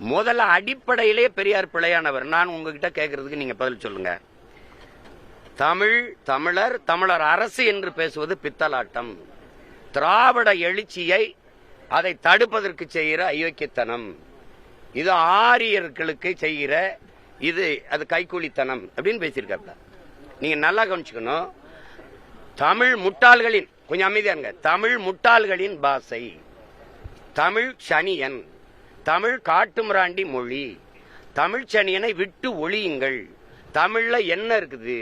முதல்ல அடிப்படையிலே பெரியார் பிழையானவர். நான் உங்ககிட்ட கேட்கறதுக்கு நீங்க பதில் சொல்லுங்க. தமிழர் தமிழர் அரசு என்று பேசுவது பித்தலாட்டம். திராவிட எழுச்சியை அதை தடுப்பதற்கு செய்கிற அயோக்கியத்தனம். இது ஆரியர்களுக்கு செய்கிற அது கைக்கூலித்தனம் அப்படின்னு பேசியிருக்காப்ல. நீங்க நல்லா கவனிச்சுக்கணும். தமிழ் முட்டாள்களின், கொஞ்சம் அமைதியாங்க, தமிழ் முட்டாள்களின் பாஷை, தமிழ் சனியன், தமிழ் காட்டுமிராண்டி மொழி, தமிழ் சனியனை விட்டு ஒழியுங்கள். தமிழ்ல என்ன இருக்குது?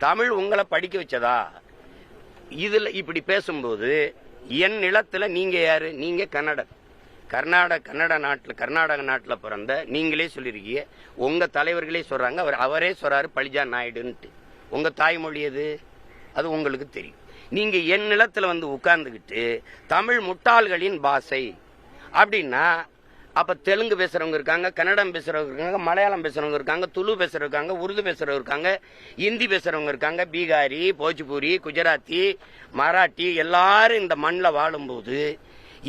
தமிழ் உங்களை படிக்க வச்சதா? இதுல இப்படி பேசும்போது என் நிலத்துல நீங்க யாரு? நீங்க கர்நாடக நாட்டில் பிறந்த நீங்களே சொல்லிருக்கீங்க. உங்க தலைவர்களே சொல்றாங்க, அவரே சொல்றாரு பழிஜா நாயுடுன்ட்டு. உங்க தாய்மொழி எது? அது உங்களுக்கு தெரியும். நீங்க என் நிலத்துல வந்து உட்கார்ந்துகிட்டு தமிழ் முட்டாள்களின் பாஷை அப்படின்னா, அப்ப தெலுங்கு பேசுறவங்க இருக்காங்க, கன்னடம் பேசுறவங்க இருக்காங்க, மலையாளம் பேசுறவங்க இருக்காங்க, துளு பேசுறவங்க இருக்காங்க, உருது பேசுறவங்க இருக்காங்க, ஹிந்தி பேசுறவங்க இருக்காங்க, பீகாரி, போஜ்பூரி, குஜராத்தி, மராட்டி எல்லாரும் இந்த மண்ணில் வாழும்போது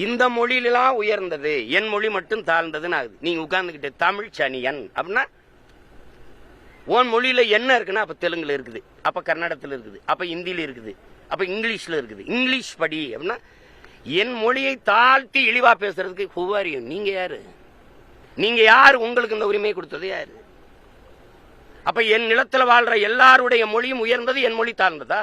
இந்த மொழியிலாம் உயர்ந்தது, என் மொழி மட்டும் தாழ்ந்ததுன்னு ஆகுது. நீங்க உட்கார்ந்துகிட்டு தமிழ் சனியன் அப்படின்னா, உன் மொழியில என்ன இருக்குன்னா, அப்ப தெலுங்குல இருக்குது, அப்ப கன்னடத்துல இருக்குது, அப்ப ஹிந்தியில இருக்குது, அப்ப இங்கிலீஷ்ல இருக்குது. இங்கிலீஷ் படி அப்படின்னா, என் மொழியை தாழ்த்தி இழிவா பேசுறதுக்கு ஹுவாரியம். நீங்க யாரு? நீங்க யாரு? உங்களுக்கு இந்த உரிமையை கொடுத்தது யாரு? அப்ப என் நிலத்துல வாழ்ற எல்லாருடைய மொழியும் உயர்ந்தது, என் மொழி தாழ்ந்ததா?